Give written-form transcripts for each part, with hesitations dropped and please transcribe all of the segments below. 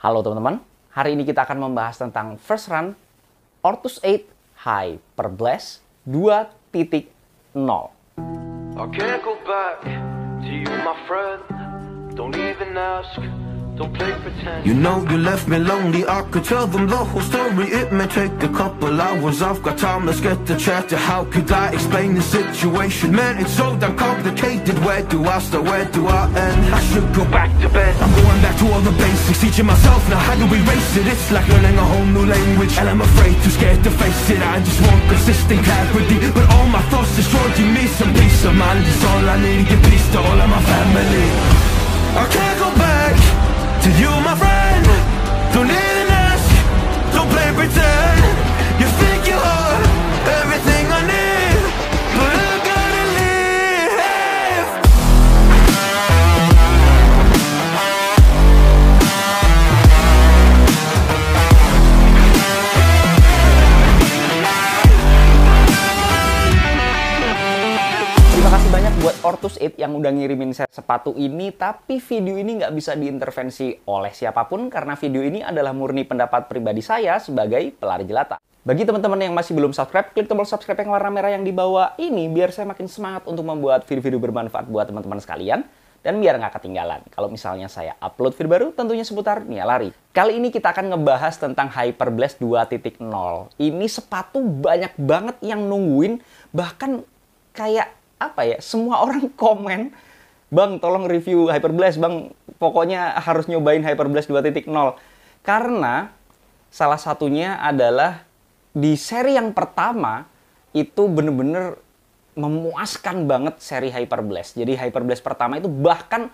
Halo teman-teman, hari ini kita akan membahas tentang First Run Ortus 8 Hyper Blast 2.0. I can't go back to you, my friend. Don't even ask, don't play pretend. You know you left me lonely, I could tell them the whole story. It may take a couple hours, I've got time, let's get to chat. How could I explain the situation? Man, it's so damn complicated. Where do I start, where do I end? I should go back to bed. I'm going back to all the basics, teaching myself now how to erase it. It's like learning a whole new language, and I'm afraid, too scared to face it. I just want consistent clarity, but all my thoughts destroying me. Some peace of mind is all I need, give peace to all of my family. I can't go back to you, my friend. Don't even ask, don't play pretend. You think you are everything I need, but I gotta leave. Terima kasih banyak buat Ortus 8 yang udah ngirimin set sepatu ini, tapi video ini nggak bisa diintervensi oleh siapapun karena video ini adalah murni pendapat pribadi saya sebagai pelari jelata. Bagi teman-teman yang masih belum subscribe, klik tombol subscribe yang warna merah yang di bawah ini biar saya makin semangat untuk membuat video-video bermanfaat buat teman-teman sekalian dan biar nggak ketinggalan kalau misalnya saya upload video baru tentunya seputar Nia Lari. Kali ini kita akan ngebahas tentang Hyper Blast 2.0. Ini sepatu banyak banget yang nungguin, bahkan kayak apa ya, semua orang komen, "Bang, tolong review Hyper Blast, Bang. Pokoknya harus nyobain Hyper Blast 2.0." Karena salah satunya adalah di seri yang pertama itu bener-bener memuaskan banget seri Hyper Blast. Jadi Hyper Blast pertama itu bahkan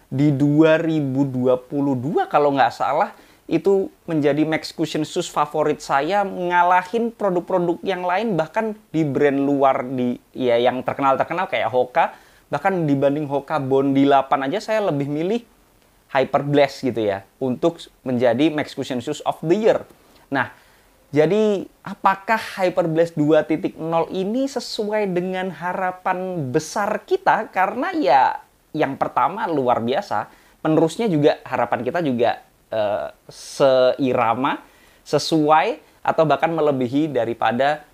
di 2022 kalau nggak salah itu menjadi Max Cushion Shoes favorit saya, ngalahin produk-produk yang lain, bahkan di brand luar yang terkenal-terkenal kayak Hoka. Bahkan dibanding Hoka Bondi 8 aja saya lebih milih Hyper Blast gitu ya untuk menjadi Max Cushion Shoes of the Year. Nah, jadi apakah Hyper Blast 2.0 ini sesuai dengan harapan besar kita? Karena ya yang pertama luar biasa, penerusnya juga harapan kita juga seirama, sesuai, atau bahkan melebihi daripada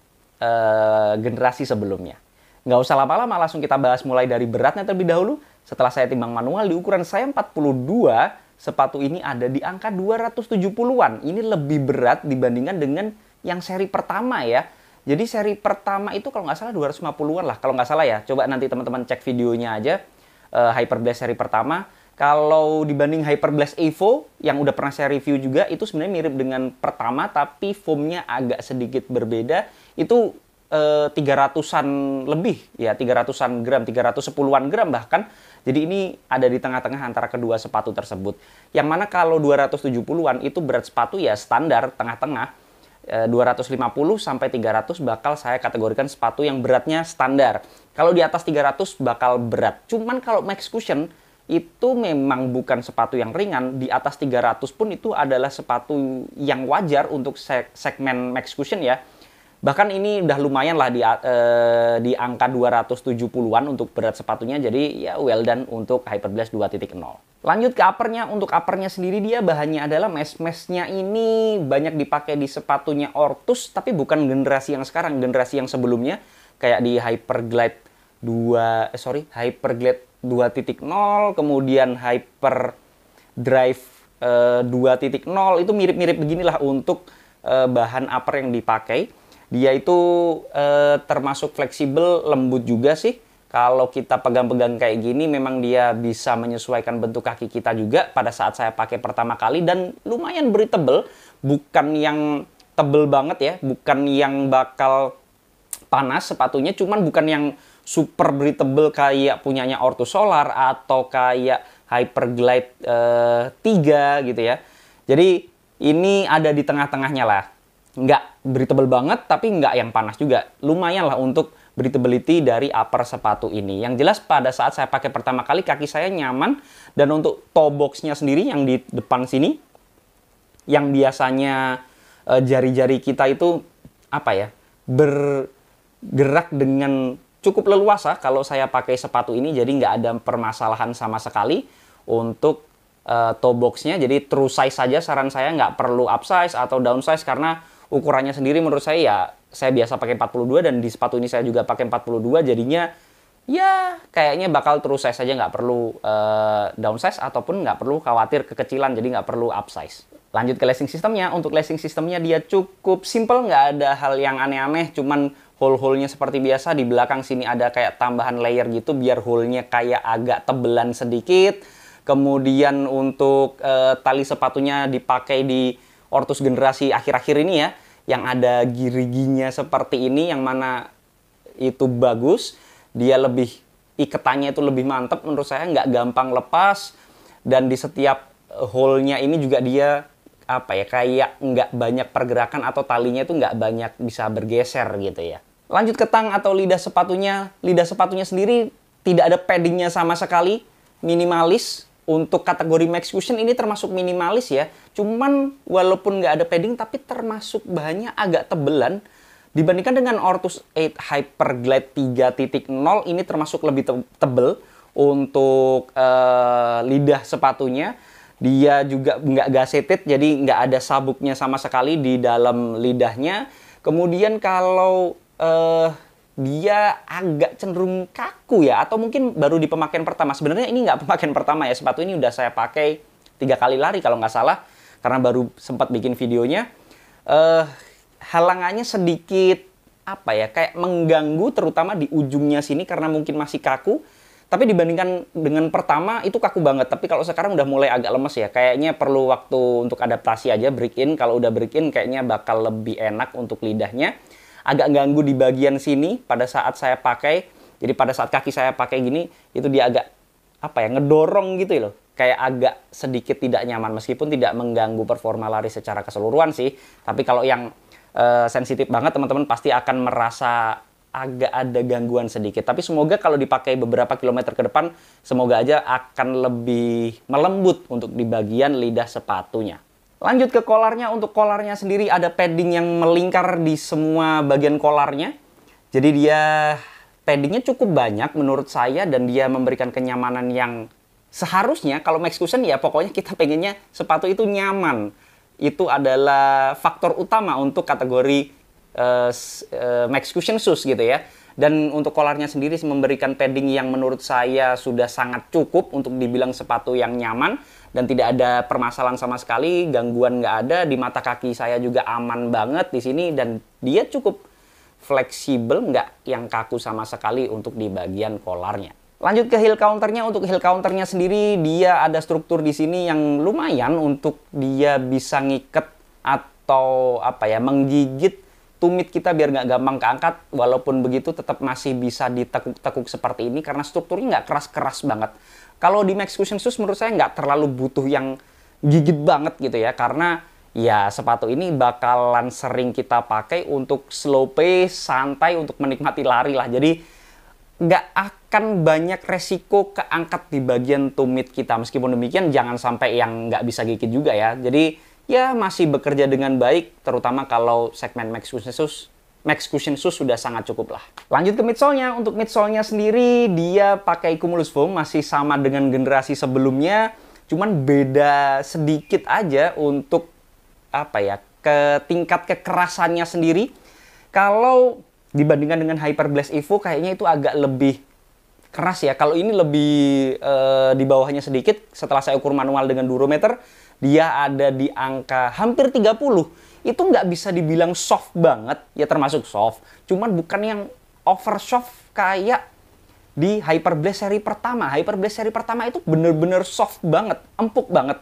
generasi sebelumnya. Nggak usah lama-lama, langsung kita bahas mulai dari beratnya terlebih dahulu. Setelah saya timbang manual, di ukuran saya 42, sepatu ini ada di angka 270-an. Ini lebih berat dibandingkan dengan yang seri pertama ya. Jadi seri pertama itu kalau nggak salah 250-an lah, kalau nggak salah ya. Coba nanti teman-teman cek videonya aja, Hyper Blast seri pertama. Kalau dibanding Hyper Blast Evo yang udah pernah saya review juga, itu sebenarnya mirip dengan pertama, tapi foamnya agak sedikit berbeda. Itu 300-an lebih, ya 300-an gram, 310-an gram bahkan. Jadi ini ada di tengah-tengah antara kedua sepatu tersebut. Yang mana kalau 270-an itu berat sepatu ya standar, tengah-tengah. 250 sampai 300 bakal saya kategorikan sepatu yang beratnya standar. Kalau di atas 300 bakal berat. Cuman kalau Max Cushion itu memang bukan sepatu yang ringan, di atas 300 pun itu adalah sepatu yang wajar untuk segmen Max Cushion ya. Bahkan ini udah lumayan lah di angka 270-an untuk berat sepatunya, jadi ya well done untuk Hyper Blast 2.0. Lanjut ke uppernya. Untuk uppernya sendiri dia bahannya adalah mesh-nya ini banyak dipakai di sepatunya Ortus, tapi bukan generasi yang sekarang, generasi yang sebelumnya kayak di Hyperglide 2.0, kemudian Hyper Drive 2.0, itu mirip-mirip beginilah untuk bahan upper yang dipakai. Dia itu termasuk fleksibel, lembut juga sih. Kalau kita pegang-pegang kayak gini memang dia bisa menyesuaikan bentuk kaki kita juga pada saat saya pakai pertama kali, dan lumayan breathable, bukan yang tebel banget ya, bukan yang bakal panas sepatunya, cuman bukan yang super breathable kayak punyanya Ortus Solar atau kayak Hyperglide 3 gitu ya. Jadi ini ada di tengah-tengahnya lah. Nggak breathable banget, tapi nggak yang panas juga. Lumayan lah untuk breathability dari upper sepatu ini. Yang jelas pada saat saya pakai pertama kali, kaki saya nyaman. Dan untuk toe box-nya sendiri yang di depan sini, yang biasanya jari-jari kita itu apa ya, bergerak dengan cukup leluasa kalau saya pakai sepatu ini, jadi nggak ada permasalahan sama sekali untuk toe box-nya. Jadi true size saja saran saya, nggak perlu upsize atau downsize karena ukurannya sendiri menurut saya ya saya biasa pakai 42 dan di sepatu ini saya juga pakai 42 jadinya ya kayaknya bakal true size saja, nggak perlu downsize ataupun nggak perlu khawatir kekecilan, jadi nggak perlu upsize. Lanjut ke lacing sistemnya. Untuk lacing sistemnya dia cukup simple, nggak ada hal yang aneh-aneh, cuman hole-hole-nya seperti biasa. Di belakang sini ada kayak tambahan layer gitu biar hole-nya kayak agak tebelan sedikit. Kemudian untuk tali sepatunya dipakai di Ortus generasi akhir-akhir ini ya, yang ada giriginya seperti ini, yang mana itu bagus. Dia lebih, iketannya itu lebih mantap menurut saya, nggak gampang lepas. Dan di setiap hole-nya ini juga dia kayak nggak banyak pergerakan atau talinya itu nggak banyak bisa bergeser gitu ya. Lanjut ke tang atau lidah sepatunya. Lidah sepatunya sendiri tidak ada paddingnya sama sekali, minimalis. Untuk kategori Max Cushion ini termasuk minimalis ya. Cuman walaupun nggak ada padding tapi termasuk bahannya agak tebelan. Dibandingkan dengan Ortus 8 Hyperglide 3.0 ini termasuk lebih tebel untuk lidah sepatunya. Dia juga nggak gaseted, jadi nggak ada sabuknya sama sekali di dalam lidahnya. Kemudian kalau dia agak cenderung kaku ya, atau mungkin baru di pemakaian pertama. Sebenarnya ini nggak pemakaian pertama ya, sepatu ini udah saya pakai 3 kali lari kalau nggak salah, karena baru sempat bikin videonya. Halangannya sedikit kayak mengganggu, terutama di ujungnya sini karena mungkin masih kaku. Tapi dibandingkan dengan pertama itu kaku banget. Tapi kalau sekarang udah mulai agak lemes ya. Kayaknya perlu waktu untuk adaptasi aja, break in. Kalau udah break in kayaknya bakal lebih enak untuk lidahnya. Agak ganggu di bagian sini pada saat saya pakai. Jadi pada saat kaki saya pakai gini, itu dia agak ngedorong gitu loh. Kayak agak sedikit tidak nyaman meskipun tidak mengganggu performa lari secara keseluruhan sih. Tapi kalau yang sensitif banget teman-teman pasti akan merasa agak ada gangguan sedikit. Tapi semoga kalau dipakai beberapa kilometer ke depan, semoga aja akan lebih melembut untuk di bagian lidah sepatunya. Lanjut ke kolarnya. Untuk kolarnya sendiri ada padding yang melingkar di semua bagian kolarnya. Jadi dia paddingnya cukup banyak menurut saya dan dia memberikan kenyamanan yang seharusnya kalau Max Cushion ya pokoknya kita pengennya sepatu itu nyaman. Itu adalah faktor utama untuk kategori Max Cushion shoes gitu ya. Dan untuk kolarnya sendiri memberikan padding yang menurut saya sudah sangat cukup untuk dibilang sepatu yang nyaman dan tidak ada permasalahan sama sekali, gangguan nggak ada. Di mata kaki saya juga aman banget di sini dan dia cukup fleksibel, nggak yang kaku sama sekali untuk di bagian kolarnya. Lanjut ke heel counternya. Untuk heel counternya sendiri dia ada struktur di sini yang lumayan untuk dia bisa ngiket atau menggigit tumit kita biar nggak gampang keangkat. Walaupun begitu tetap masih bisa ditekuk-tekuk seperti ini karena strukturnya nggak keras-keras banget. Kalau di Max Cushion Shoes menurut saya nggak terlalu butuh yang gigit banget gitu ya, karena ya sepatu ini bakalan sering kita pakai untuk slow pace, santai, untuk menikmati lari lah. Jadi nggak akan banyak resiko keangkat di bagian tumit kita. Meskipun demikian jangan sampai yang nggak bisa gigit juga ya. Jadi ya masih bekerja dengan baik, terutama kalau segmen Max Cushion Shoes sudah sangat cukup lah. Lanjut ke midsole-nya. Untuk midsole-nya sendiri dia pakai Cumulus Foam, masih sama dengan generasi sebelumnya, cuman beda sedikit aja untuk ke tingkat kekerasannya sendiri. Kalau dibandingkan dengan Hyperblast Evo kayaknya itu agak lebih keras ya. Kalau ini lebih di bawahnya sedikit. Setelah saya ukur manual dengan durometer, dia ada di angka hampir 30. Itu nggak bisa dibilang soft banget, ya termasuk soft. Cuman bukan yang over soft kayak di Hyperblast seri pertama. Hyperblast seri pertama itu bener-bener soft banget, empuk banget.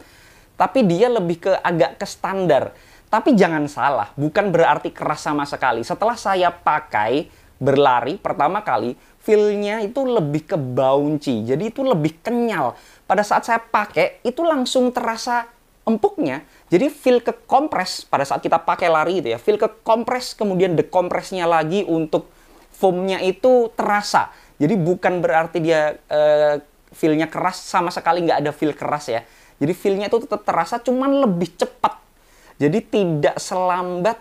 Tapi dia lebih ke agak ke standar. Tapi jangan salah, bukan berarti keras sama sekali. Setelah saya pakai berlari pertama kali, feel-nya itu lebih ke bouncy. Jadi itu lebih kenyal. Pada saat saya pakai, itu langsung terasa empuknya. Jadi feel ke kompres pada saat kita pakai lari gitu ya. Feel ke kompres, kemudian dekompresnya lagi untuk foamnya itu terasa. Jadi bukan berarti dia feel-nya keras, sama sekali nggak ada feel keras ya. Jadi feel-nya itu tetap terasa, cuman lebih cepat. Jadi tidak selambat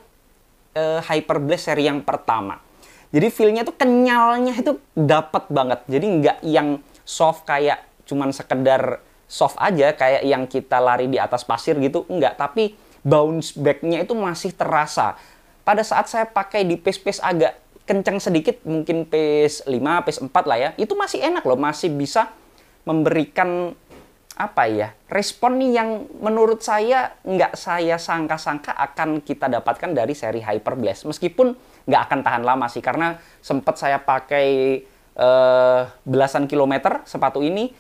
Hyperblast seri yang pertama. Jadi feel-nya itu kenyalnya itu dapat banget. Jadi nggak yang soft kayak cuman sekedar soft aja kayak yang kita lari di atas pasir gitu, enggak, tapi bounce back-nya itu masih terasa. Pada saat saya pakai di pace-pace agak kencang sedikit, mungkin pace 5, pace 4 lah ya, itu masih enak loh, masih bisa memberikan apa ya, respon yang menurut saya nggak saya sangka-sangka akan kita dapatkan dari seri Hyper Blast. Meskipun nggak akan tahan lama sih, karena sempat saya pakai belasan kilometer sepatu ini,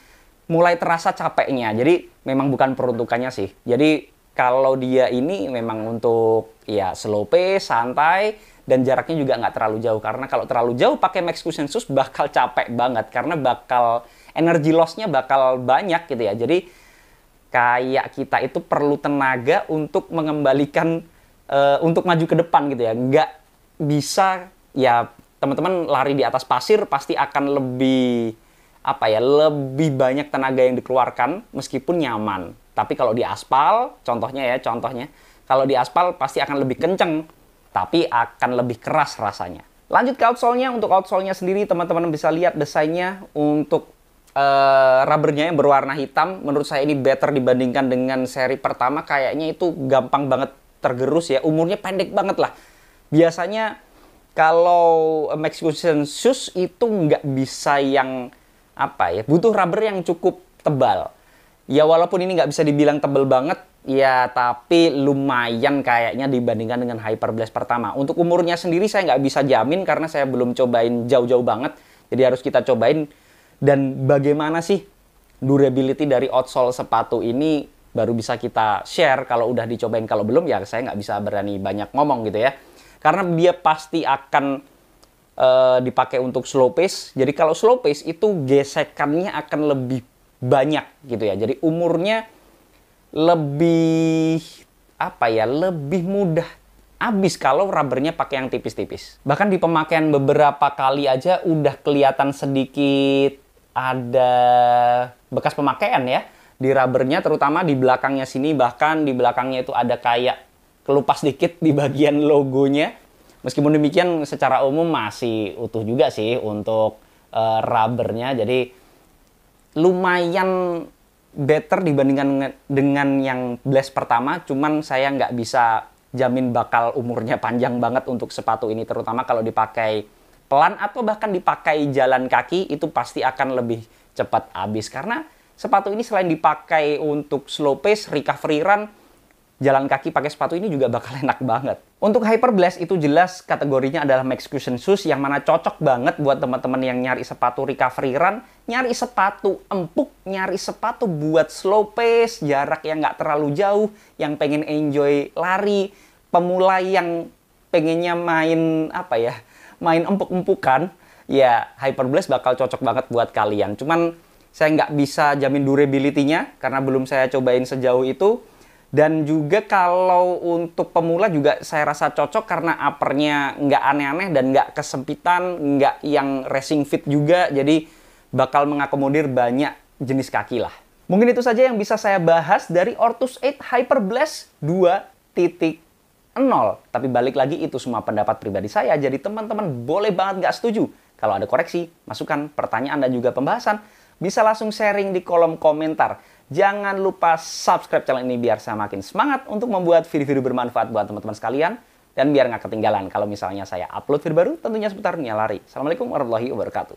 mulai terasa capeknya. Jadi memang bukan peruntukannya sih. Jadi kalau dia ini memang untuk ya slow pace, santai, dan jaraknya juga nggak terlalu jauh. Karena kalau terlalu jauh pakai Max Cushion Shoes bakal capek banget. Karena bakal energy loss-nya bakal banyak gitu ya. Jadi kayak kita itu perlu tenaga untuk mengembalikan, untuk maju ke depan gitu ya. Nggak bisa, ya teman-teman lari di atas pasir pasti akan lebih apa ya, lebih banyak tenaga yang dikeluarkan meskipun nyaman. Tapi kalau di aspal, contohnya, kalau di aspal pasti akan lebih kenceng, tapi akan lebih keras rasanya. Lanjut ke outsole-nya. Untuk outsole-nya sendiri, teman-teman bisa lihat desainnya untuk rubbernya yang berwarna hitam. Menurut saya ini better dibandingkan dengan seri pertama. Kayaknya itu gampang banget tergerus ya. Umurnya pendek banget lah. Biasanya kalau Max Cushion Shoes itu nggak bisa yang apa ya, butuh rubber yang cukup tebal. Ya walaupun ini nggak bisa dibilang tebal banget, ya tapi lumayan kayaknya dibandingkan dengan Hyper Blast pertama. Untuk umurnya sendiri saya nggak bisa jamin karena saya belum cobain jauh-jauh banget. Jadi harus kita cobain. Dan bagaimana sih durability dari outsole sepatu ini baru bisa kita share kalau udah dicobain. Kalau belum ya saya nggak bisa berani banyak ngomong gitu ya. Karena dia pasti akan dipakai untuk slow pace. Jadi kalau slow pace itu gesekannya akan lebih banyak gitu ya. Jadi umurnya lebih apa ya, lebih mudah habis kalau rubbernya pakai yang tipis-tipis. Bahkan di pemakaian beberapa kali aja udah kelihatan sedikit ada bekas pemakaian ya di rubbernya, terutama di belakangnya sini. Bahkan di belakangnya itu ada kayak kelupas dikit di bagian logonya. Meskipun demikian secara umum masih utuh juga sih untuk rubbernya. Jadi lumayan better dibandingkan dengan yang Blast pertama. Cuman saya nggak bisa jamin bakal umurnya panjang banget untuk sepatu ini. Terutama kalau dipakai pelan atau bahkan dipakai jalan kaki, itu pasti akan lebih cepat habis. Karena sepatu ini selain dipakai untuk slow pace, recovery run, jalan kaki pakai sepatu ini juga bakal enak banget. Untuk Hyper Blast itu jelas kategorinya adalah Max Cushion Shoes, yang mana cocok banget buat teman-teman yang nyari sepatu recovery run, nyari sepatu empuk, nyari sepatu buat slow pace, jarak yang nggak terlalu jauh, yang pengen enjoy lari, pemula yang pengennya main apa ya, main empuk-empukan, ya Hyper Blast bakal cocok banget buat kalian. Cuman saya nggak bisa jamin durability-nya karena belum saya cobain sejauh itu. Dan juga kalau untuk pemula juga saya rasa cocok karena uppernya nggak aneh-aneh dan nggak kesempitan, nggak yang racing fit juga. Jadi bakal mengakomodir banyak jenis kaki lah. Mungkin itu saja yang bisa saya bahas dari Ortus 8 Hyper Blast 2.0. Tapi balik lagi, itu semua pendapat pribadi saya. Jadi teman-teman boleh banget nggak setuju. Kalau ada koreksi, masukan, pertanyaan, dan juga pembahasan, bisa langsung sharing di kolom komentar. Jangan lupa subscribe channel ini biar saya makin semangat untuk membuat video-video bermanfaat buat teman-teman sekalian. Dan biar nggak ketinggalan kalau misalnya saya upload video baru tentunya seputar dunia lari. Assalamualaikum warahmatullahi wabarakatuh.